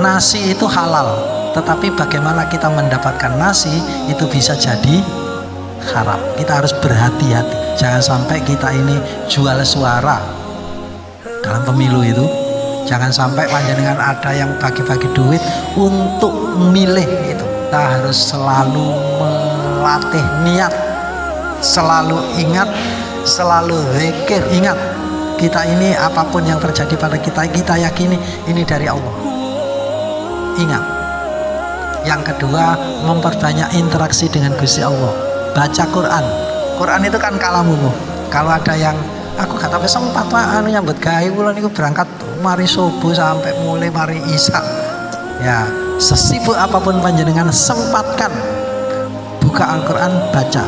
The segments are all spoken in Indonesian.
Nasi itu halal, tetapi bagaimana kita mendapatkan nasi itu bisa jadi haram. Kita harus berhati-hati, jangan sampai kita ini jual suara dalam pemilu itu. Jangan sampai panjenengan ada yang bagi-bagi duit untuk milih itu. Kita harus selalu melatih niat, selalu ingat, selalu zikir. Ingat, kita ini apapun yang terjadi pada kita, kita yakini ini dari Allah. Ingat. Yang kedua, memperbanyak interaksi dengan Gusti Allah. Baca Quran. Quran itu kan kalamumu. Kalau ada yang aku gak tapi sempat Pak anu nyambut gawe kula niku berangkat mari subuh sampai mulai mari isya. Ya, sesibuk apapun panjenengan sempatkan buka Al-Qur'an, baca.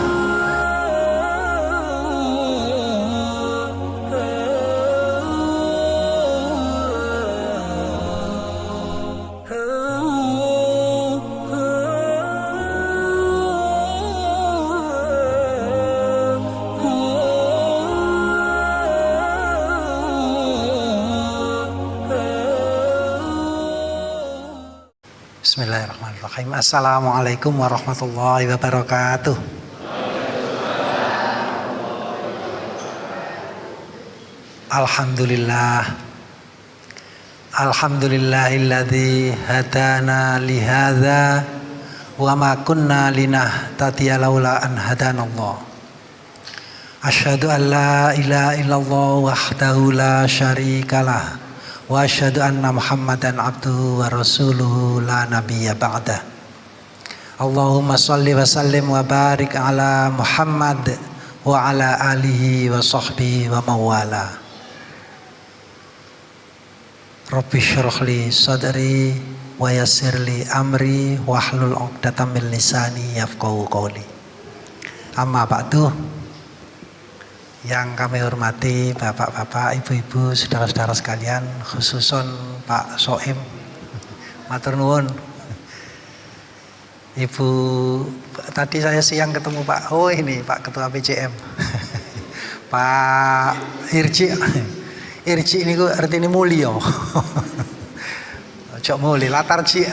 Bismillahirrahmanirrahim. Assalamualaikum warahmatullahi wabarakatuh. Alhamdulillah. Alhamdulillahilladzi hadana lihadza wa ma kunna linahtadiya laula an hadanallah. Asyhadu an la ilaha illallah wahdahu la syarikalah. Wa asyhadu anna Muhammadan abduhu wa rasuluhu la nabiyya ba'dah. Allahumma shalli wa sallim wa barik ala Muhammad wa ala alihi wa sahbihi wa mawala. Rabbi shrah li sadri wa yassir li amri wahlul 'uqdatam min lisani yafqahu qawli. Amma ba'du. Yang kami hormati bapak-bapak, ibu-ibu, saudara-saudara sekalian, khususon Pak Soim, matur nuwun. Ibu, tadi saya siang ketemu Pak, oh ini Pak Ketua PCM, Pak Irji. Irji ini artinya mulia. Cok mulia, latar Ci.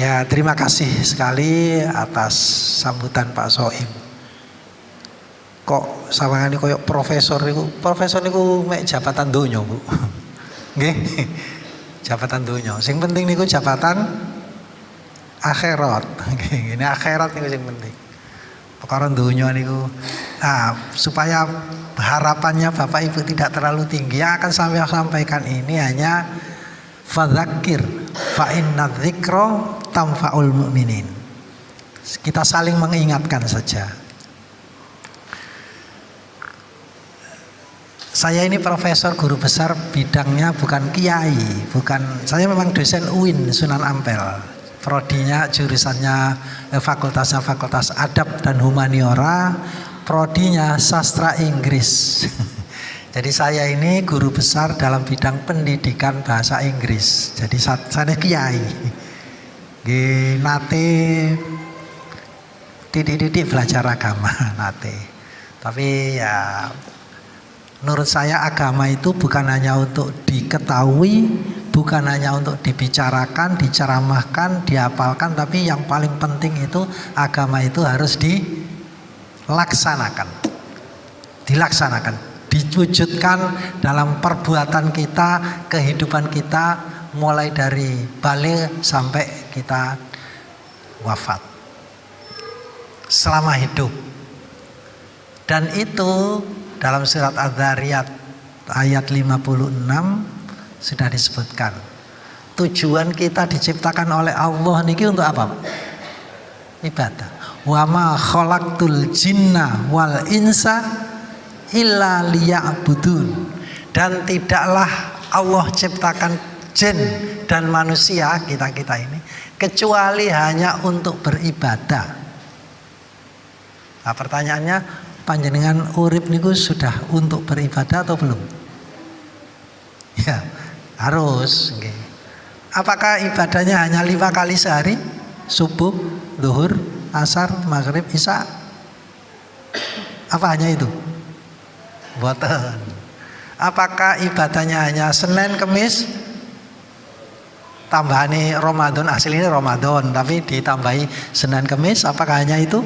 Ya, terima kasih sekali atas sambutan Pak Soim. Kok sawangan ini koyok profesor niku mek jabatan donya, Bu. Nggih. Jabatan donya. Sing penting niku jabatan akhirat. Nggih, ini akhirat niku sing penting. Perkara donya niku supaya harapannya Bapak Ibu tidak terlalu tinggi, yang akan saya sampaikan ini hanya fadzakir fa inna dzikra tanfa'ul mu'minin. Kita saling mengingatkan saja. Saya ini profesor guru besar, bidangnya bukan kiai, saya memang dosen UIN Sunan Ampel. Prodinya jurusannya fakultas adab dan humaniora, prodinya sastra Inggris. Jadi saya ini guru besar dalam bidang pendidikan bahasa Inggris. Jadi saya kiai. Nate titik-titik belajar agama nate. Tapi ya menurut saya agama itu bukan hanya untuk diketahui, bukan hanya untuk dibicarakan, diceramahkan, dihafalkan, tapi yang paling penting itu agama itu harus dilaksanakan, diwujudkan dalam perbuatan kita, kehidupan kita, mulai dari balik sampai kita wafat, selama hidup. Dan itu dalam surat Az-Zariyat ayat 56 sudah disebutkan. Tujuan kita diciptakan oleh Allah niki untuk apa? Ibadah. Wa ma khalaqtul jinna wal insa illa liya'budun. Dan tidaklah Allah ciptakan jin dan manusia kita ini kecuali hanya untuk beribadah. Nah, pertanyaannya, panjenengan urip niku sudah untuk beribadah atau belum? Ya, harus. Okay. Apakah ibadahnya hanya 5 kali sehari? Subuh, zuhur, asar, maghrib, isya? Apa hanya itu? Boten. Apakah ibadahnya hanya Senin, Kemis? Tambahane Ramadan, aslinya Ramadan, tapi ditambahi Senin, Kemis, apakah hanya itu?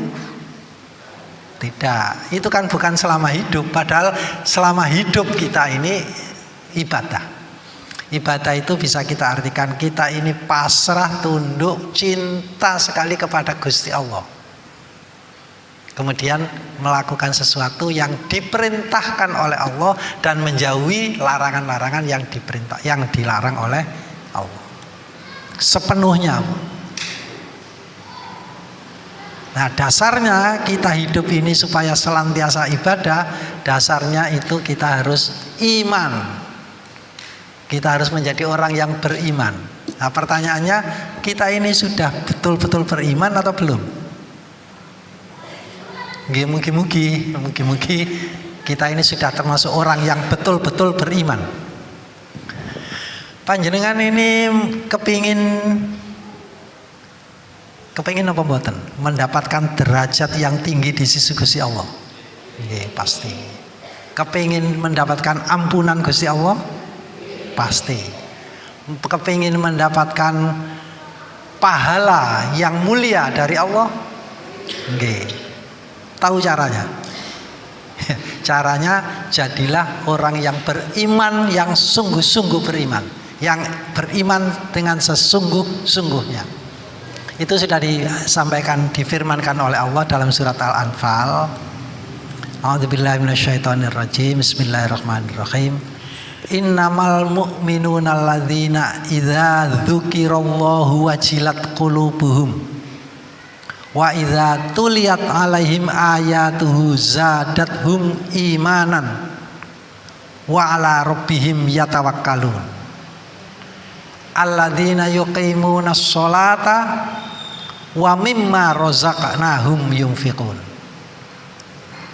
Tidak. Itu kan bukan selama hidup, padahal selama hidup kita ini ibadah. Ibadah itu bisa kita artikan kita ini pasrah, tunduk, cinta sekali kepada Gusti Allah. Kemudian melakukan sesuatu yang diperintahkan oleh Allah dan menjauhi larangan-larangan yang dilarang oleh Allah. Sepenuhnya. Nah, dasarnya kita hidup ini supaya senantiasa ibadah, dasarnya itu kita harus iman. Kita harus menjadi orang yang beriman. Nah, pertanyaannya, kita ini sudah betul-betul beriman atau belum? Mugi-mugi kita ini sudah termasuk orang yang betul-betul beriman. Panjenengan ini kepingin apa mboten? Mendapatkan derajat yang tinggi di sisi Gusti Allah. Nggih, pasti. Kepingin mendapatkan ampunan Gusti Allah? Pasti. Kepingin mendapatkan pahala yang mulia dari Allah? Nggih. Tahu caranya? Caranya jadilah orang yang beriman, yang sungguh-sungguh beriman, yang beriman dengan sesungguh-sungguhnya. Itu sudah disampaikan, difirmankan oleh Allah dalam surat Al-Anfal. A'udzubillahi minasyaitonirrajim. Bismillahirrahmanirrahim. Innamal mu'minuna alladzina idza dzukirallahu wajilat qulubuhum wa idza tuliyat alaihim ayatuhu zadathum imanan wa ala rabbihim yatawakkalun alladzina yuqimuna sholata wa mimma razaqnahum yunfiqun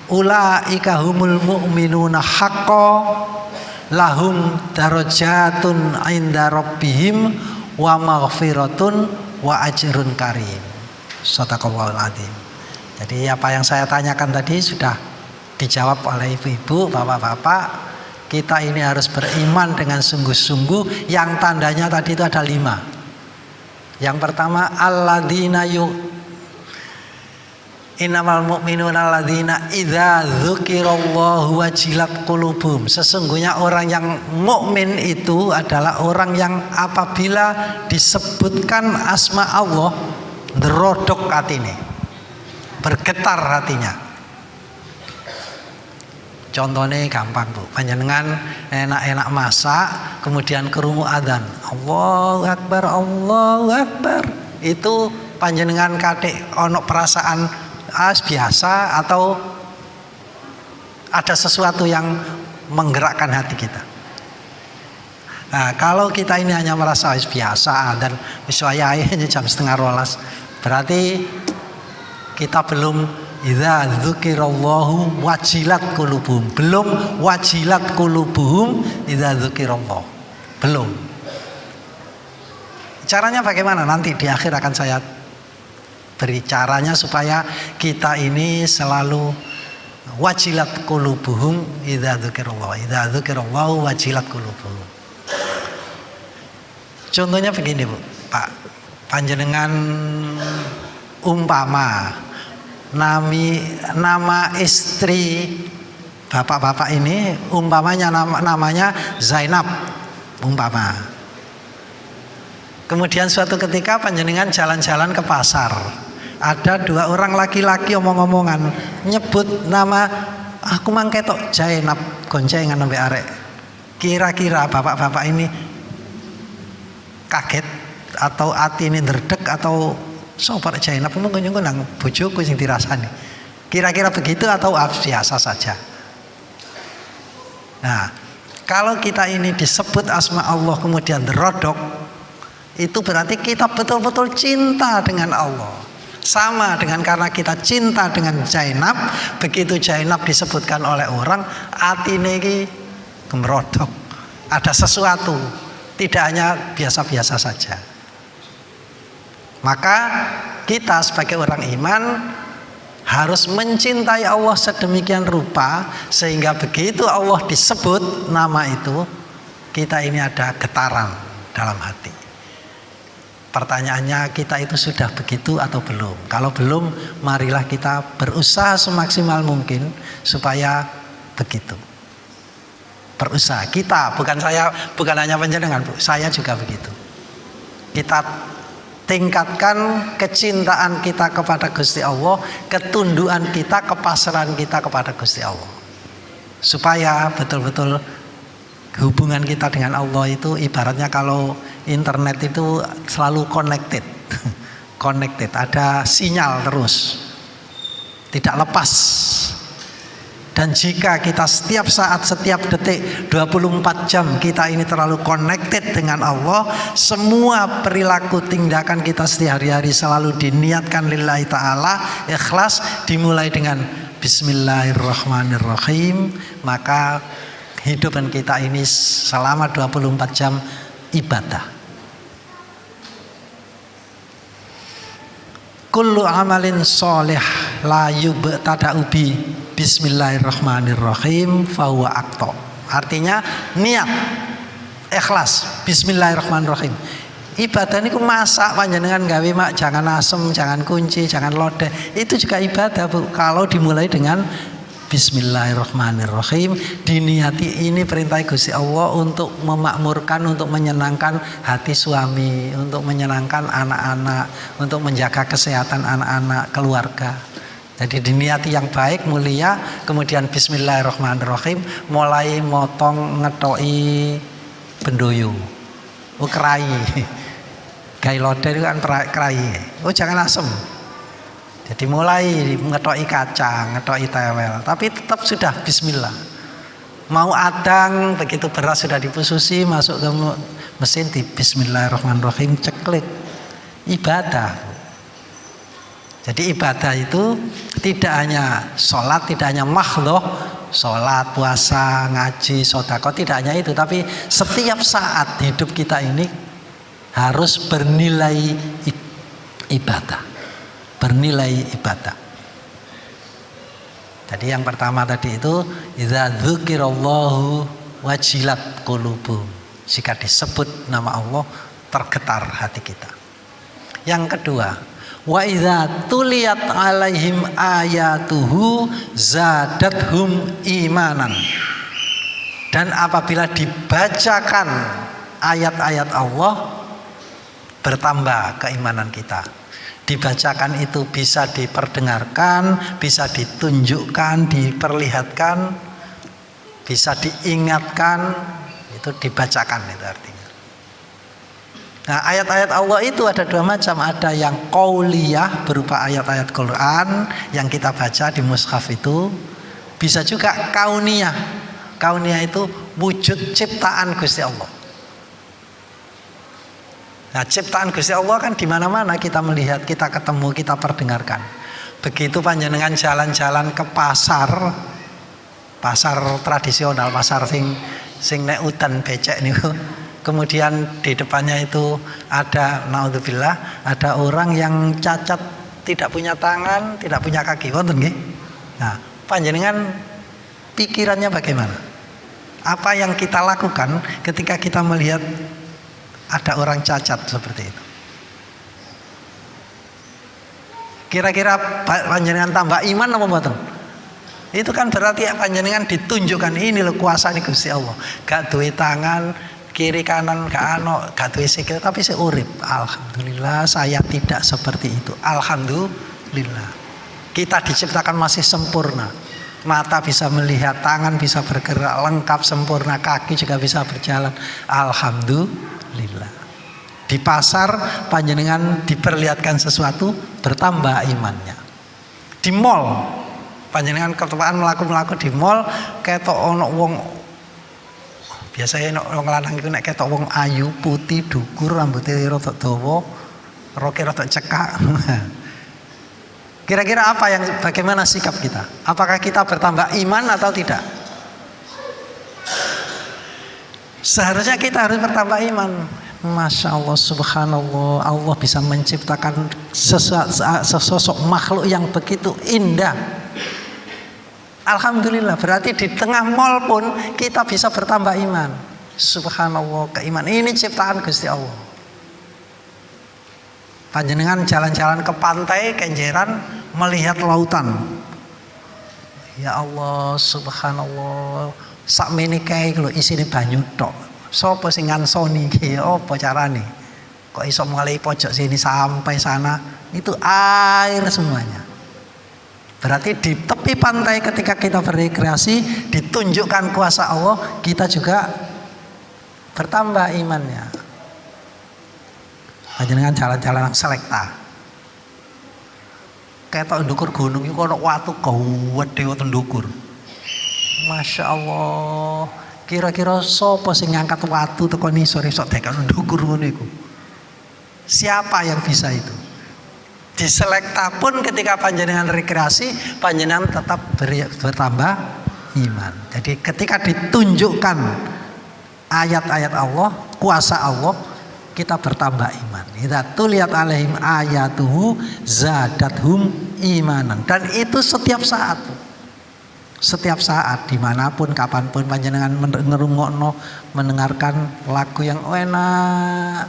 ulaika humul mu'minuna haqqan lahum darajatun 'inda rabbihim wa maghfiratun wa ajrun karim. Shadaqallahul adzim. Jadi apa yang saya tanyakan tadi sudah dijawab oleh ibu-ibu, bapak-bapak. Kita ini harus beriman dengan sungguh-sungguh. Yang tandanya tadi itu ada 5. Yang pertama, alladzina innamal mu'minuna alladzina idza dzukirallahu wajilat qulubuhum. Sesungguhnya orang yang mukmin itu adalah orang yang apabila disebutkan asma Allah derodok hatine, bergetar hatinya. Contohnya gampang Bu, panjenengan enak-enak masak, kemudian krungu adzan, Allahu Akbar, Allahu Akbar. Itu panjenengan katik ono perasaan biasa atau ada sesuatu yang menggerakkan hati kita. Nah, kalau kita ini hanya merasa biasa dan wisuayai jam 11:30, berarti kita belum idza dzukirallahu wajilat qulubuhum. Belum wajilat qulubuhum idza dzukirallah. Belum. Caranya bagaimana? Nanti di akhir akan saya beri caranya supaya kita ini selalu wajilat qulubuhum idza dzukirallah. Idza dzukirallahu wajilat qulubuhum. Contohnya begini Bu, Pak, panjenengan umpama nama istri bapak-bapak ini umpamanya namanya Zainab umpama. Kemudian suatu ketika panjenengan jalan-jalan ke pasar, ada 2 orang laki-laki omong-omongan nyebut nama, aku mangketok Zainab goncengan sampai arek. Kira-kira bapak-bapak ini kaget atau hati ini derdek atau sobat Zainab mungkin nang bojoku sing dirasani. Kira-kira begitu atau biasa saja. Nah, kalau kita ini disebut asma Allah kemudian derodok, itu berarti kita betul-betul cinta dengan Allah. Sama dengan karena kita cinta dengan Zainab, begitu Zainab disebutkan oleh orang, hati ini gemerodok. Ada sesuatu, tidak hanya biasa-biasa saja. Maka kita sebagai orang iman harus mencintai Allah sedemikian rupa sehingga begitu Allah disebut nama itu, kita ini ada getaran dalam hati. Pertanyaannya, kita itu sudah begitu atau belum? Kalau belum, marilah kita berusaha semaksimal mungkin supaya begitu. Berusaha, kita, bukan saya, bukan hanya panjenengan, saya juga begitu. Kita tingkatkan kecintaan kita kepada Gusti Allah, ketundukan kita, kepasrahan kita kepada Gusti Allah, supaya betul-betul hubungan kita dengan Allah itu ibaratnya kalau internet itu selalu connected, ada sinyal terus, tidak lepas. Dan jika kita setiap saat, setiap detik, 24 jam kita ini terlalu connected dengan Allah, semua perilaku tindakan kita sehari-hari selalu diniatkan lillahi ta'ala, ikhlas, dimulai dengan Bismillahirrahmanirrahim, maka hidupan kita ini selama 24 jam ibadah. Kullu amalin sholih la yubtada'u bi Bismillahirrahmanirrahim fahuwa aqta. Artinya niat ikhlas Bismillahirrahmanirrahim. Ibadah niku masak panjenengan gawe mak jangan asem, jangan kunci, jangan lodeh. Itu juga ibadah, Bu. Kalau dimulai dengan Bismillahirrahmanirrahim, diniati ini perintah Gusti Allah untuk memakmurkan, untuk menyenangkan hati suami, untuk menyenangkan anak-anak, untuk menjaga kesehatan anak-anak, keluarga. Jadi diniati yang baik, mulia, kemudian Bismillahirrahmanirrahim, mulai motong ngetoki bendoyo, kerai, gai lodeh itu kan kerai, jangan asem. Jadi mulai ngetoki kacang, ngetoki tewel, tapi tetap sudah Bismillah. Mau adang, begitu beras sudah dipususi, masuk ke mesin di Bismillahirrahmanirrahim, ceklik. Ibadah. Jadi ibadah itu tidak hanya sholat, tidak hanya makhluh, sholat, puasa, ngaji, sodako, tidak hanya itu, tapi setiap saat hidup kita ini harus bernilai ibadah. Bernilai ibadah. Jadi yang pertama tadi itu idza dzukirallahu wajilat qulubuhum. Jika disebut nama Allah tergetar hati kita. Yang kedua, wa idza tuliyat alaihim ayatuhu zadathum imanan. Dan apabila dibacakan ayat-ayat Allah, bertambah keimanan kita. Dibacakan itu bisa diperdengarkan, bisa ditunjukkan, diperlihatkan, bisa diingatkan, itu dibacakan itu artinya. Nah, ayat-ayat Allah itu ada dua macam, ada yang qauliyah berupa ayat-ayat Quran yang kita baca di mushaf itu, bisa juga kauniyah. Kauniyah itu wujud ciptaan Gusti Allah. Nah, ciptaan Gusti Allah kan di mana-mana kita melihat, kita ketemu, kita perdengarkan. Begitu panjenengan jalan-jalan ke pasar tradisional, pasar sing nek udan becek niku. Kemudian di depannya itu ada naudzubillah, ada orang yang cacat, tidak punya tangan, tidak punya kaki, wonten nggih? Nah, panjenengan pikirannya bagaimana? Apa yang kita lakukan ketika kita melihat ada orang cacat seperti itu? Kira-kira panjenengan tambah iman apa mboten? Itu kan berarti panjenengan ditunjukkan ini loh kuasa nih Gusti Allah. Gak duwe tangan, kiri kanan gak duwe sikil tapi seurip. Alhamdulillah saya tidak seperti itu. Alhamdulillah. Kita diciptakan masih sempurna. Mata bisa melihat, tangan bisa bergerak, lengkap sempurna, kaki juga bisa berjalan. Alhamdulillah. Di pasar panjenengan diperlihatkan sesuatu, bertambah imannya. Di mall panjenengan ketepaan melaku di mall, ketok ono wong, biasanya wong lanang iku nek ketok wong ayu, putih, dhukur, rambutnya rada dawa, roke rada cekak. Kira-kira bagaimana sikap kita? Apakah kita bertambah iman atau tidak? Seharusnya kita harus bertambah iman. Masya Allah, subhanallah, Allah bisa menciptakan sesosok makhluk yang begitu indah. Alhamdulillah, berarti di tengah mall pun kita bisa bertambah iman. Subhanallah, keimanan ini ciptaan Gusti Allah. Panjenengan jalan-jalan ke pantai Kenjeran melihat lautan. Ya Allah, subhanallah, sakmene kae lho isine banyu tok. Sopo sing ngansoni iki apa carane? Kok iso mulai pojok sini sampai sana itu air semuanya. Berarti di tepi pantai ketika kita berrekreasi ditunjukkan kuasa Allah, kita juga bertambah imannya. Panjenengan jalan-jalan selekta. Ketok ndukur gunung iku ana watu gawedhe wonten ndukur. Masya Allah. Kira-kira sapa sing ngangkat watu teko nisor iso dekane ndukur ngono iku? Siapa yang bisa itu? Di selekta pun ketika panjenengan rekreasi, panjenengan tetap bertambah iman. Jadi ketika ditunjukkan ayat-ayat Allah, kuasa Allah, kita bertambah iman. Idza tuliyat alaihim ayatuhu zadathum imanan. Dan itu setiap saat. Setiap saat, dimanapun, kapanpun panjenengan ngerungokno, mendengarkan lagu yang enak.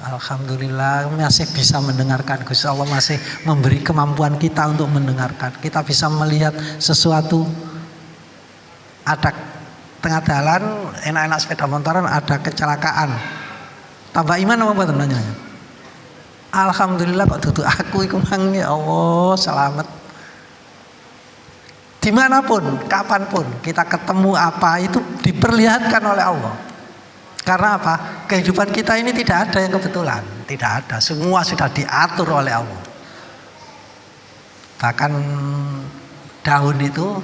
Alhamdulillah masih bisa mendengarkan. Gusti Allah masih memberi kemampuan kita untuk mendengarkan. Kita bisa melihat sesuatu. Ada tengah jalan, enak-enak sepeda motoran, ada kecelakaan. Tambah iman apa mboten nanya? Alhamdulillah kok dudu aku iku mang, ya Allah, selamat. Dimanapun, kapanpun kita ketemu apa itu diperlihatkan oleh Allah. Karena apa? Kehidupan kita ini tidak ada yang kebetulan, tidak ada. Semua sudah diatur oleh Allah. Bahkan daun itu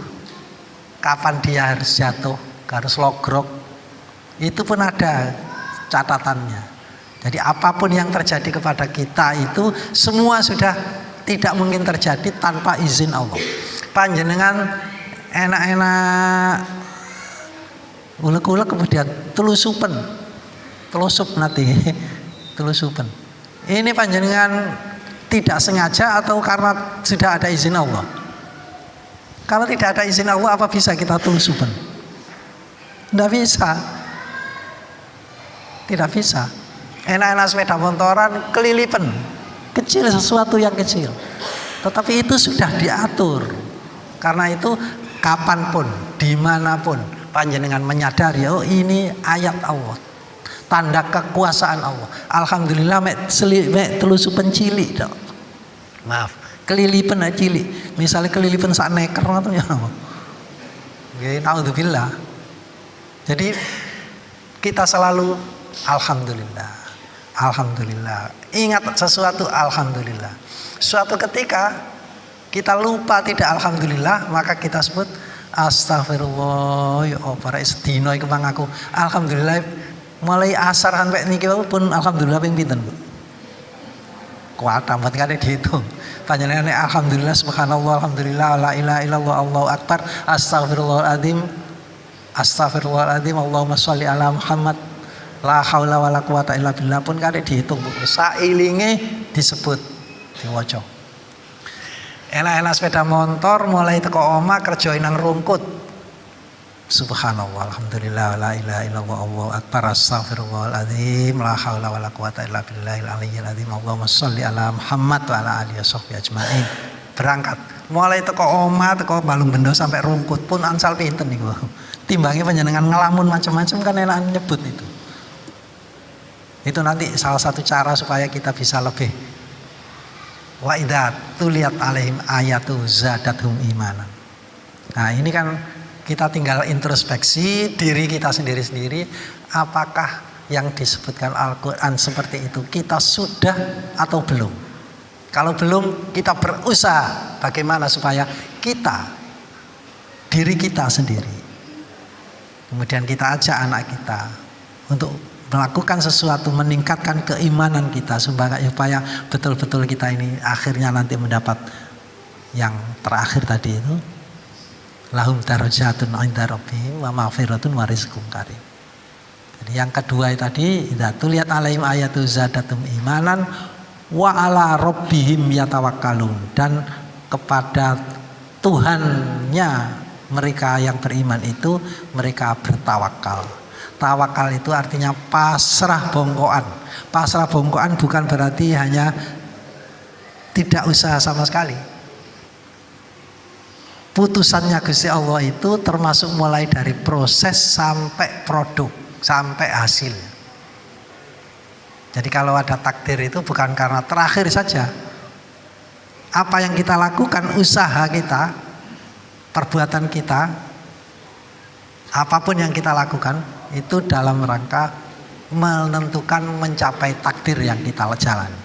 kapan dia harus jatuh, harus logrok, itu pun ada catatannya. Jadi apapun yang terjadi kepada kita itu semua sudah tidak mungkin terjadi tanpa izin Allah. Panjenengan enak-enak ulek-ulek kemudian telusupen, telusup nanti, telusupen. Ini panjenengan tidak sengaja atau karena sudah ada izin Allah? Kalau tidak ada izin Allah, apa bisa kita telusupen? Tidak bisa, tidak bisa. Enak-enak sepeda motoran kelilipan, kecil, sesuatu yang kecil, tetapi itu sudah diatur. Karena itu kapanpun, dimanapun panjenengan menyadari, oh ini ayat Allah, tanda kekuasaan Allah. Alhamdulillah mek telusupen cilik dok. Maaf, kelilipan cilik. Misalnya kelilipan sak neker atau ya apa? Nggih, naudzubillah. Jadi kita selalu alhamdulillah. Alhamdulillah. Ingat sesuatu, alhamdulillah. Suatu ketika kita lupa tidak alhamdulillah, maka kita sebut astagfirullah. Ya para sedina iku mang aku alhamdulillah mulai asar sampai niki pun alhamdulillah ping pinten, Bu? Kuat amat kali dihitung. Panjenengan alhamdulillah, subhanallah, alhamdulillah, la ilaha illallah, Allahu akbar, astagfirullahaladzim, astagfirullahaladzim, Allahumma sholli ala Muhammad, la haula wala quwata illa billah pun kali dihitung, Bu. Sailinge disebut diwaca. Enak-enak sepeda motor mulai teko omah kerja nang rungkut. Subhanallah, alhamdulillah, la ilaha illallah, Allahu akbar, astagfirullahaladzim, la haula wala quwata illa billahil aliyyil azim, Allahumma sholli ala Muhammad wa ala alihi washabbihi ajmain. Berangkat. Mulai teko omah, teko Balung Bendo sampai rungkut pun ansal pinten niku. Timbangi panjenengan ngelamun macam-macam kan enak nyebut itu. Itu nanti salah satu cara supaya kita bisa lebih. Wa idza tuliyat alaihim ayatu zadathum imanan. Nah, ini kan kita tinggal introspeksi diri kita sendiri-sendiri, apakah yang disebutkan Al-Qur'an seperti itu kita sudah atau belum? Kalau belum, kita berusaha bagaimana supaya kita, diri kita sendiri, kemudian kita ajak anak kita untuk melakukan sesuatu, meningkatkan keimanan kita supaya betul-betul kita ini akhirnya nanti mendapat yang terakhir tadi itu, lahum darajatun 'inda rabbihim wa maghfiratun wa rizqun karim. Jadi yang kedua tadi, idza tuliyat alaihim ayatu zadatum imanan wa ala rabbihim yatawakkalun, dan kepada Tuhannya mereka yang beriman itu mereka bertawakal. Tawakal itu artinya pasrah bongkoan. Pasrah bongkoan bukan berarti hanya tidak usaha sama sekali. Putusannya Gusti Allah itu termasuk mulai dari proses sampai produk, sampai hasil. Jadi kalau ada takdir itu bukan karena terakhir saja. Apa yang kita lakukan, usaha kita, perbuatan kita, apapun yang kita lakukan itu dalam rangka menentukan mencapai takdir yang kita jalani.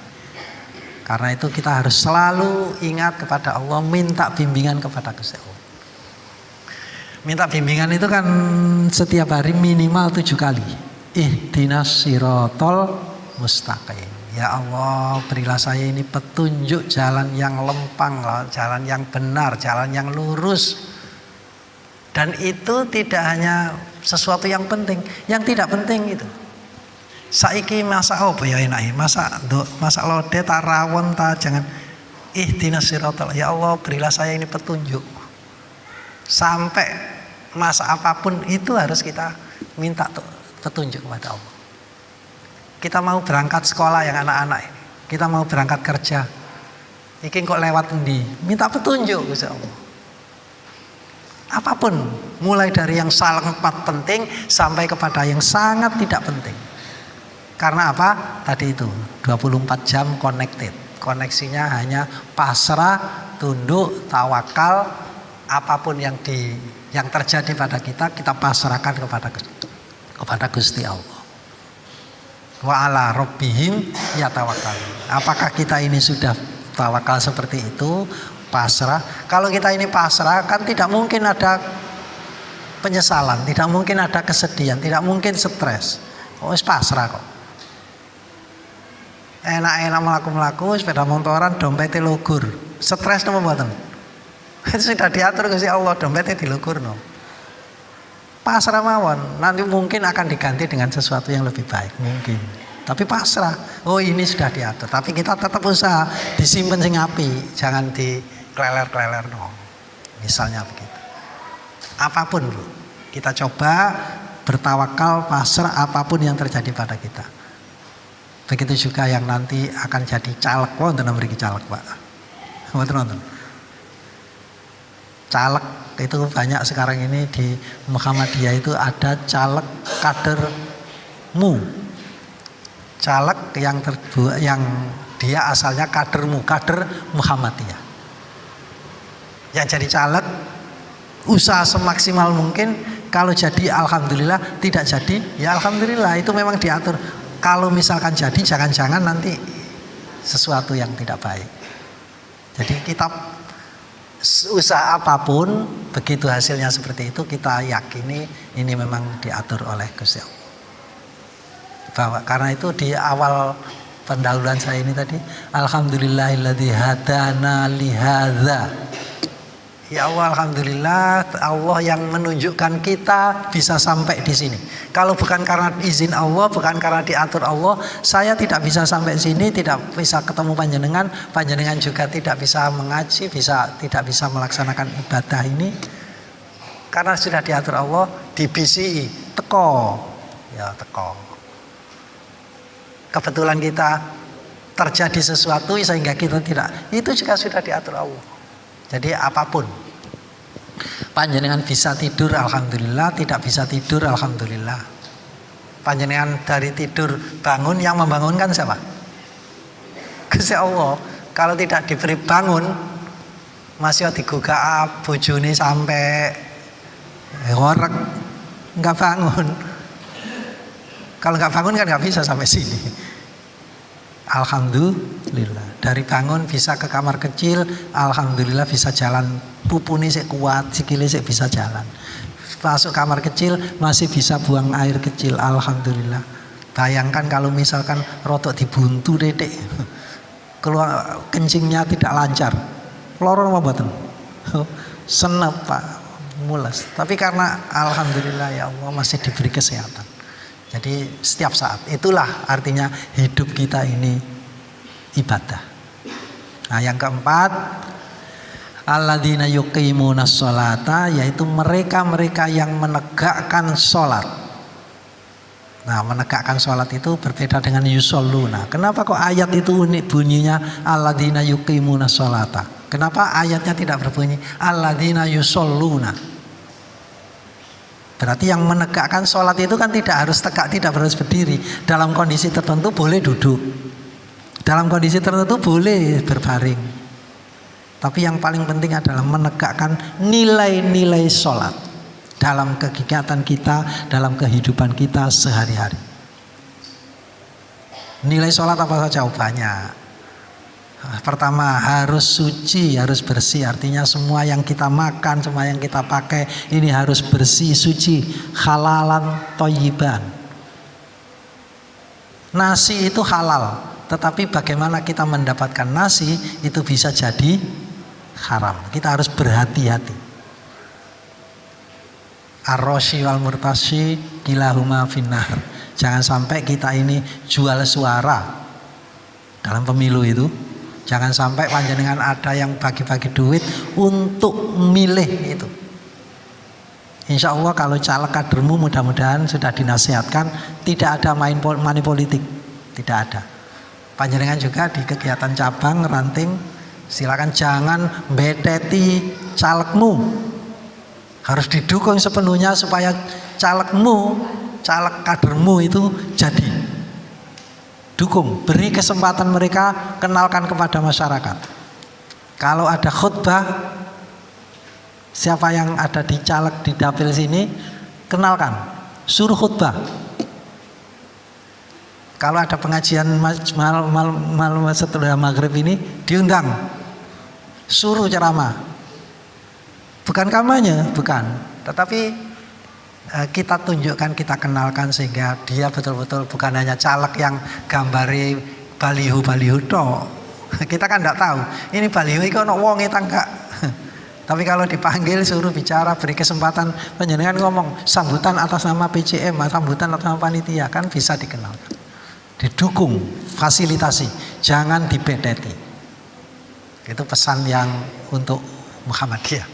Karena itu kita harus selalu ingat kepada Allah, minta bimbingan kepada Gusti Allah. Minta bimbingan itu kan setiap hari minimal 7 kali. Ihdinas sirotol mustaqim. Ya Allah, berilah saya ini petunjuk jalan yang lempang, jalan yang benar, jalan yang lurus. Dan itu tidak hanya sesuatu yang penting, yang tidak penting itu. Saiki masak apa ya enak, masak lodeh tak rawon tak jangan. Ihdinas sirotol. Ya Allah, berilah saya ini petunjuk. Sampai masak apapun itu harus kita minta petunjuk kepada Allah. Kita mau berangkat sekolah yang anak-anak ini, kita mau berangkat kerja, iki kok lewat endi, minta petunjuk Gusti Allah. Apapun, mulai dari yang sangat penting sampai kepada yang sangat tidak penting. Karena apa? Tadi itu 24 jam connected. Koneksinya hanya pasrah, tunduk, tawakal. Apapun yang terjadi pada kita pasrahkan kepada Gusti Allah. Wa ala rabbihim yatawakkalun. Apakah kita ini sudah tawakal seperti itu, pasrah? Kalau kita ini pasrah kan tidak mungkin ada penyesalan, tidak mungkin ada kesedihan, tidak mungkin stres. Oh, pasrah kok. Enak-enak melaku-melaku, sepeda motoran, dompetnya lugur. Stres napa mboten? Itu sudah diatur Gusti Allah, dompetnya dilugurno. Pasrah mawon, nanti mungkin akan diganti dengan sesuatu yang lebih baik, mungkin. Tapi pasrah, oh ini sudah diatur. Tapi kita tetap usaha, disimpan sing api, jangan dikleler-kleler no. Misalnya begitu. Apapun Bu, kita coba bertawakal, pasrah apapun yang terjadi pada kita. Begitu juga yang nanti akan jadi caleg, wonten mriki caleg Pak. Wonten. Caleg itu banyak sekarang ini di Muhammadiyah itu ada caleg kadermu, caleg yang dia asalnya kader Muhammadiyah. Yang jadi caleg usaha semaksimal mungkin, kalau jadi alhamdulillah, tidak jadi ya alhamdulillah, itu memang diatur. Kalau misalkan jadi jangan-jangan nanti sesuatu yang tidak baik. Jadi kita usaha apapun, begitu hasilnya seperti itu, kita yakini ini memang diatur oleh Gusti Allah. Bahwa karena itu di awal pendahuluan saya ini tadi, alhamdulillahilladzi hadana lihadza. Ya Allah, alhamdulillah Allah yang menunjukkan kita bisa sampai di sini. Kalau bukan karena izin Allah, bukan karena diatur Allah, saya tidak bisa sampai sini, tidak bisa ketemu panjenengan, panjenengan juga tidak bisa mengaji, tidak bisa melaksanakan ibadah ini. Karena sudah diatur Allah, di BCI teko. Kebetulan kita terjadi sesuatu sehingga kita tidak, itu juga sudah diatur Allah. Jadi apapun, panjenengan bisa tidur alhamdulillah, tidak bisa tidur alhamdulillah. Panjenengan dari tidur bangun, yang membangunkan siapa? Gusti Allah. Kalau tidak diberi bangun, masih digugah bojone sampai ngorek, nggak bangun. Kalau nggak bangun kan nggak bisa sampai sini. Alhamdulillah, dari bangun bisa ke kamar kecil, alhamdulillah bisa jalan, pupune sik kuat, sikile sik bisa jalan. Masuk kamar kecil masih bisa buang air kecil, alhamdulillah. Bayangkan kalau misalkan rotok dibuntu dedek, keluar kencingnya tidak lancar, loro apa mboten? Senep Pak, mules. Tapi karena alhamdulillah ya Allah masih diberi kesehatan. Jadi setiap saat, itulah artinya hidup kita ini ibadah. Nah, yang keempat, alladzina yuqimunas sholata, yaitu mereka-mereka yang menegakkan sholat. Nah, menegakkan sholat itu berbeda dengan yusholluna. Kenapa kok ayat itu unik bunyinya alladzina yuqimunas sholata? Kenapa ayatnya tidak berbunyi alladzina yusholluna? Berarti yang menegakkan sholat itu kan tidak harus tegak, tidak harus berdiri. Dalam kondisi tertentu boleh duduk, dalam kondisi tertentu boleh berbaring. Tapi yang paling penting adalah menegakkan nilai-nilai sholat dalam kegiatan kita, dalam kehidupan kita sehari-hari. Nilai sholat apa saja? Banyak. Pertama, harus suci, harus bersih. Artinya semua yang kita makan, semua yang kita pakai ini harus bersih, suci, halalan thayyiban. Nasi itu halal, tetapi bagaimana kita mendapatkan nasi itu bisa jadi haram. Kita harus berhati-hati. Ar-rashi wal murtashi kilahuma finnar. Jangan sampai kita ini jual suara dalam pemilu itu. Jangan sampai panjenengan ada yang bagi-bagi duit untuk milih itu. Insya Allah kalau caleg kadermu mudah-mudahan sudah dinasihatkan tidak ada money politik, tidak ada. Panjenengan juga di kegiatan cabang ranting silakan jangan beteti calegmu. Harus didukung sepenuhnya supaya calegmu, caleg kadermu itu jadi. Dukung, beri kesempatan mereka, kenalkan kepada masyarakat. Kalau ada khutbah, siapa yang ada di caleg di dapil sini, kenalkan, suruh khutbah. Kalau ada pengajian malam setelah maghrib ini, diundang, suruh ceramah. Bukan kampanye, bukan, tetapi kita tunjukkan, kita kenalkan sehingga dia betul-betul bukan hanya caleg yang gambari baliho-baliho tok. Kita kan tidak tahu ini baliho itu ono wonge ta enggak. Tapi kalau dipanggil suruh bicara, beri kesempatan panjenengan ngomong sambutan atas nama PCM, sambutan atas nama panitia, kan bisa dikenalkan. Didukung, fasilitasi, jangan dibedeti. Itu pesan yang untuk Muhammadiyah.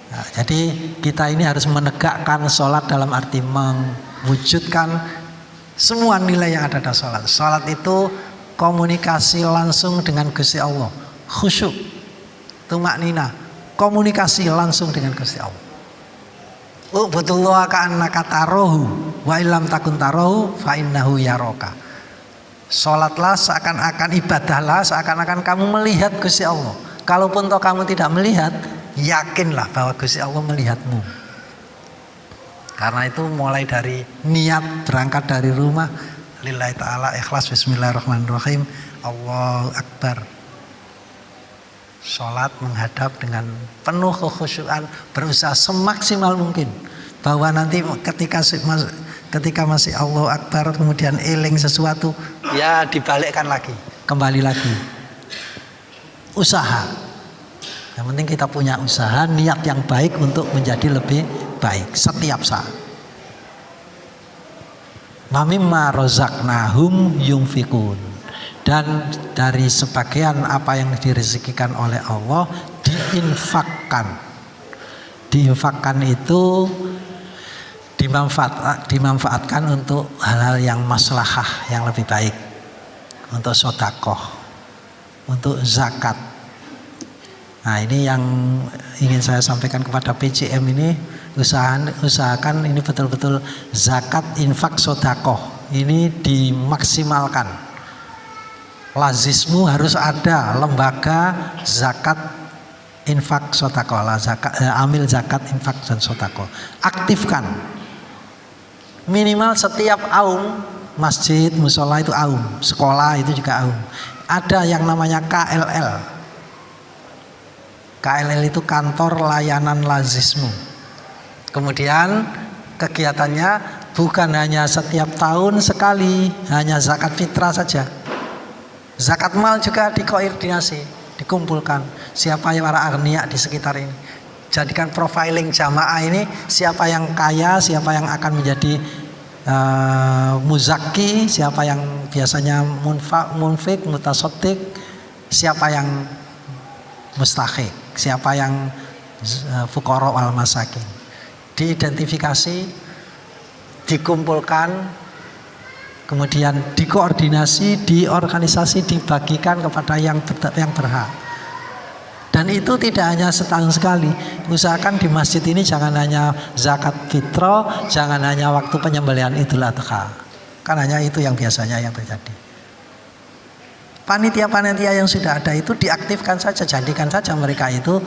Nah, jadi kita ini harus menegakkan sholat dalam arti mewujudkan semua nilai yang ada dalam sholat. Sholat itu komunikasi langsung dengan Gusti Allah, khusyuk, tumaknina, komunikasi langsung dengan Gusti Allah. Ubudullah ka'annaka tarahu wa illam takun tarahu fa innahu yaraka. Sholatlah seakan-akan, ibadahlah seakan-akan kamu melihat Gusti Allah. Kalaupun toh kamu tidak melihat, yakinlah bahwa Gusti Allah melihatmu. Karena itu mulai dari niat berangkat dari rumah, lillahi ta'ala, ikhlas, bismillahirrahmanirrahim, Allahu Akbar. Sholat menghadap dengan penuh kekhusyuan, berusaha semaksimal mungkin bahwa nanti ketika masih Allahu Akbar kemudian eling sesuatu, ya dibalikkan lagi, kembali lagi. Usaha. Yang penting kita punya usaha, niat yang baik untuk menjadi lebih baik setiap saat. Wa mimma razaqnahum yunfikun. Dan dari sebagian apa yang direzekikan oleh Allah diinfakkan. Diinfakkan itu dimanfaatkan untuk hal-hal yang maslahah, yang lebih baik. Untuk sedekah, untuk zakat. Nah, ini yang ingin saya sampaikan kepada PCM ini, usahakan ini betul-betul zakat, infak, sedekah ini dimaksimalkan. Lazismu harus ada lembaga zakat, infak, sedekah, amil zakat, infak dan sedekah. Aktifkan. Minimal setiap aum, masjid, musola itu aum, sekolah itu juga aum. Ada yang namanya KLL. KLL itu kantor layanan lazismu. Kemudian kegiatannya bukan hanya setiap tahun sekali, hanya zakat fitrah saja. Zakat mal juga dikoordinasi, dikumpulkan. Siapa yang para agniya di sekitar ini. Jadikan profiling jamaah ini, siapa yang kaya, siapa yang akan menjadi muzaki, siapa yang biasanya munfik, mutasotik, siapa yang mustahik, siapa yang fuqara wal masakin. Diidentifikasi, dikumpulkan, kemudian dikoordinasi, diorganisasi, dibagikan kepada yang berhak. Dan itu tidak hanya setahun sekali. Usahakan di masjid ini jangan hanya zakat fitrah, jangan hanya waktu penyembelihan Idul Adha. Kan hanya itu yang biasanya yang terjadi. Panitia-panitia yang sudah ada itu diaktifkan saja, jadikan saja mereka itu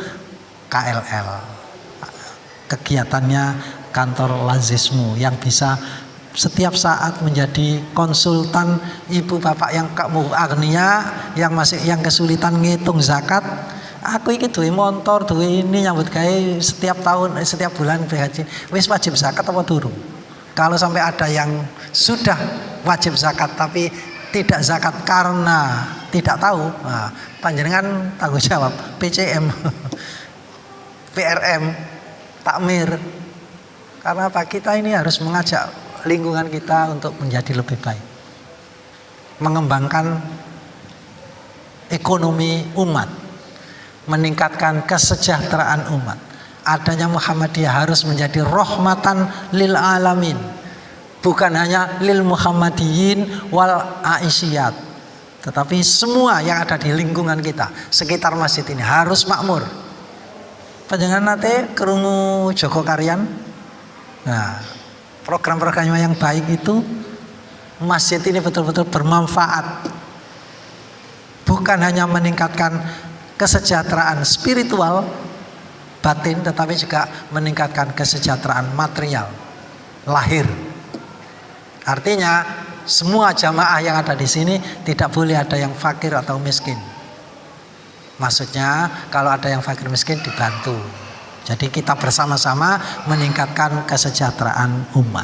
KLL. Kegiatannya kantor lazismu yang bisa setiap saat menjadi konsultan ibu bapak yang agnia, yang kesulitan ngitung zakat. Aku iki duwe motor, duwe ini nyambut gawe setiap tahun, setiap bulan haji. Wis wajib zakat apa durung? Kalau sampai ada yang sudah wajib zakat tapi tidak zakat karena tidak tahu, nah, panjenengan tanggung jawab PCM, PRM, takmir. Karena apa? Kita ini harus mengajak lingkungan kita untuk menjadi lebih baik, mengembangkan ekonomi umat, meningkatkan kesejahteraan umat. Adanya Muhammadiyah harus menjadi rahmatan lil alamin, bukan hanya lil Muhammadiyin wal aisyat, tetapi semua yang ada di lingkungan kita sekitar masjid ini harus makmur. Panjenengan nate krungu Joko Karyan. Nah, program-programnya yang baik itu, masjid ini betul-betul bermanfaat, bukan hanya meningkatkan kesejahteraan spiritual batin, tetapi juga meningkatkan kesejahteraan material lahir. Artinya semua jamaah yang ada di sini tidak boleh ada yang fakir atau miskin. Maksudnya kalau ada yang fakir miskin dibantu. Jadi kita bersama-sama meningkatkan kesejahteraan umat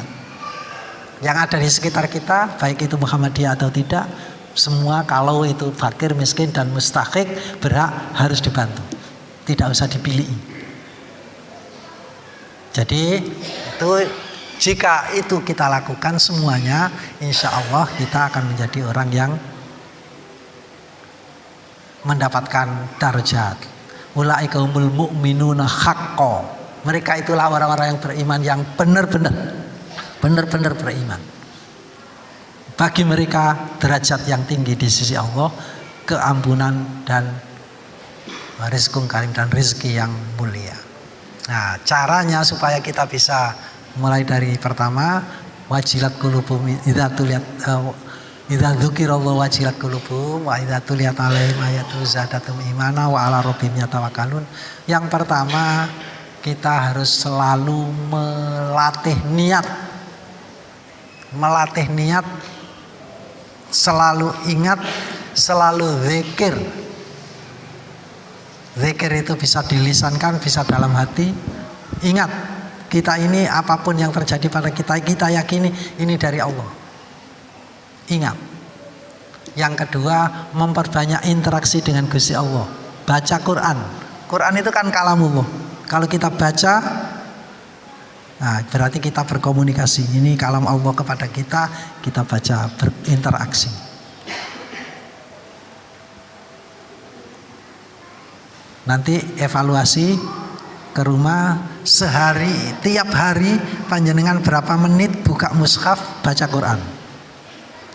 yang ada di sekitar kita, baik itu Muhammadiyah atau tidak. Semua kalau itu fakir, miskin dan mustahik berhak harus dibantu, tidak usah dipilih. Jadi itu jika itu kita lakukan semuanya, insya Allah kita akan menjadi orang yang mendapatkan darajat. Ulaika humul mu'minuna haqqo. Mereka itulah orang-orang yang beriman yang benar-benar beriman. Bagi mereka derajat yang tinggi di sisi Allah, keampunan dan rizqun karim dan rezeki yang mulia. Nah, caranya supaya kita bisa mulai dari pertama, wajilat qulubum idza tuliyat idza dzukirallahu wajilat qulubum wa idza tuliyat alaihim ayatu zadatum imana wa ala rabbihim yatawakkalun. Yang pertama, kita harus selalu melatih niat, selalu ingat, selalu zikir. Zikir itu bisa dilisankan, bisa dalam hati. Ingat, kita ini apapun yang terjadi pada kita, kita yakini ini dari Allah. Ingat. Yang kedua, memperbanyak interaksi dengan Gusti Allah. Baca Quran. Quran itu kan kalamullah. Kalau kita baca, nah, berarti kita berkomunikasi. Ini kalam Allah kepada kita, kita baca, berinteraksi. Nanti evaluasi ke rumah sehari, tiap hari panjenengan berapa menit buka mushaf baca Quran.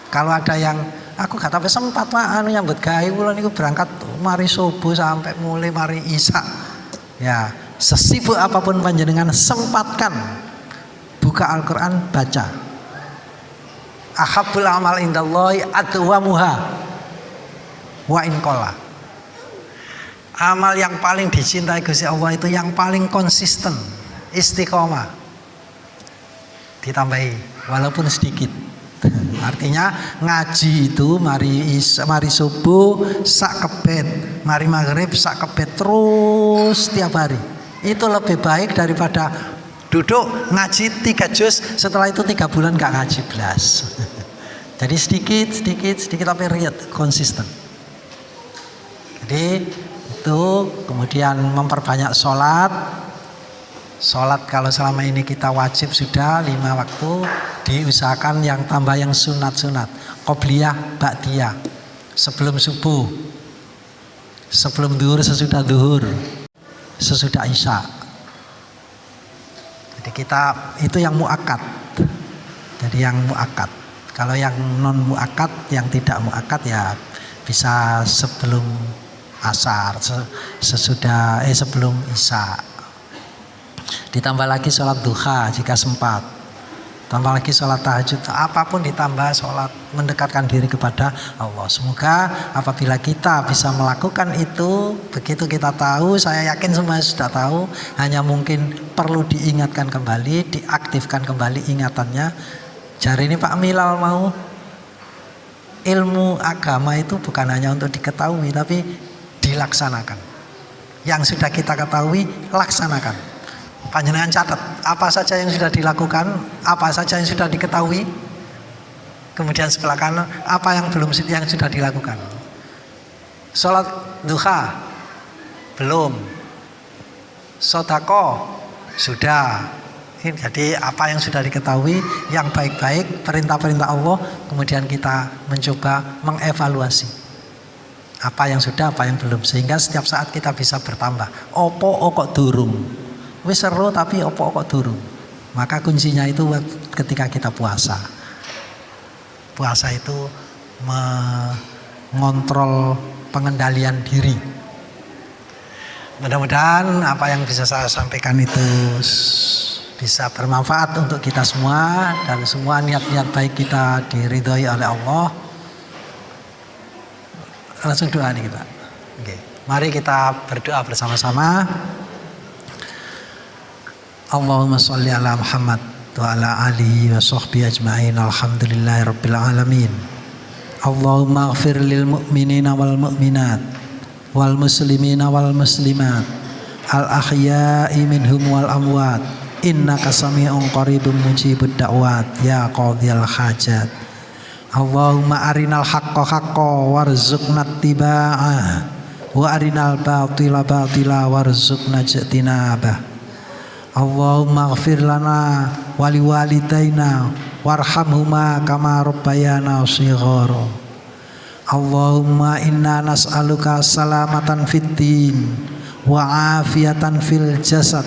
Kalau ada yang aku gak sampai sempat Pak nyambut gawe kula niku berangkat mari subuh sampai mulai mari isya. Ya, sesibuk apapun panjenengan sempatkan buka Al-Quran, baca. Ahabbul amal indallahi adwamuha wa in qalla. Amal yang paling dicintai Gusti Allah itu yang paling konsisten, istiqomah. Ditambahi walaupun sedikit. Artinya ngaji itu mari subuh sak kebet, mari maghrib sak kebet terus tiap hari. Itu lebih baik daripada duduk ngaji 3 juz, setelah itu 3 bulan gak ngaji belas. Jadi sedikit tapi riat, konsisten. Jadi itu kemudian memperbanyak sholat, Sholat kalau selama ini kita wajib sudah 5 waktu, diusahakan yang tambah yang sunat-sunat. Qobliyah, ba'diyah, sebelum subuh, sebelum duhur, sesudah duhur, sesudah isya. Jadi kita itu yang muakkad. Jadi yang muakkad. Kalau yang non muakkad, yang tidak muakkad ya bisa sebelum asar, sesudah sebelum isya. Ditambah lagi sholat duha jika sempat. Tambah lagi sholat tahajud. Apapun ditambah sholat mendekatkan diri kepada Allah. Semoga apabila kita bisa melakukan itu, begitu kita tahu, saya yakin semua sudah tahu, hanya mungkin perlu diingatkan kembali, diaktifkan kembali ingatannya. Jari ini Pak Milal mau, ilmu agama itu bukan hanya untuk diketahui, tapi dilaksanakan. Yang sudah kita ketahui, laksanakan. Panjenengan catat apa saja yang sudah dilakukan, apa saja yang sudah diketahui. Kemudian sebelah kanan apa yang belum, yang sudah dilakukan. Sholat duha belum, sodako sudah. Jadi apa yang sudah diketahui, yang baik-baik, perintah-perintah Allah, kemudian kita mencoba mengevaluasi apa yang sudah, apa yang belum, sehingga setiap saat kita bisa bertambah. Opo kok durung, wis seru tapi opo kok durung. Maka kuncinya itu ketika kita puasa. Puasa itu mengontrol pengendalian diri. Mudah-mudahan apa yang bisa saya sampaikan itu bisa bermanfaat untuk kita semua, dan semua niat-niat baik kita diridhoi oleh Allah. Langsung doa nih kita. Oke. Mari kita berdoa bersama-sama. Allahumma sholli ala Muhammad wa ala alihi wa sahbihi ajma'in. Alhamdulillahi rabbil alamin. Allahumma ighfir lil mu'minina wal mu'minat wal muslimina wal muslimat al ahya'i minhum wal amwat innaka sami'un qaribun mujibud da'wat ya qadhiyal hajat. Allahumma arinal haqqa haqqa warzuqna ittiba'ah wa arinal batila batila warzuqna ijtinabah. Allahumma ighfir lana wa liwalidayna warhamhuma kama rabbayana shighara. Allahumma inna nas'aluka salamatan fid din wa afiyatan fil jasad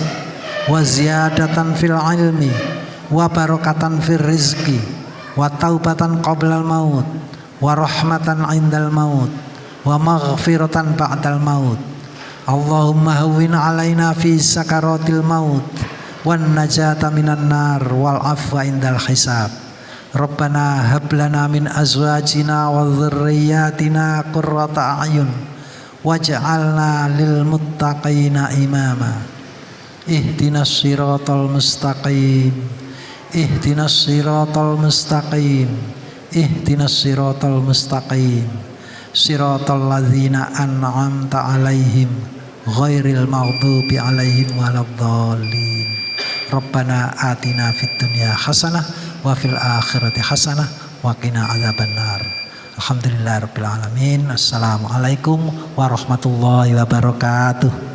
wa ziyadatan fil ilmi wa barakatan fil rizqi wa taubatan qablal maut wa rahmatan indal maut wa maghfiratan ba'dal maut. Allahumma hawwin alaina fi sakaratil maut wan najata minan nar wal afwa indal hisab. Rabbana hab lana min azwajina wa dhurriyyatina qurrata a'yun waj'alna lil muttaqina imama. Ihdinas siratal mustaqim, ihdinas siratal mustaqim, ihdinas siratal mustaqim, siratal ladzina an'amta alaihim ghairil maghdubi alaihim waladdallin. Rabbana atina fid dunya hasanah wa fil akhirati hasanah wa qina adzabannar. Alhamdulillahirabbil alamin. Assalamualaikum warahmatullahi wabarakatuh.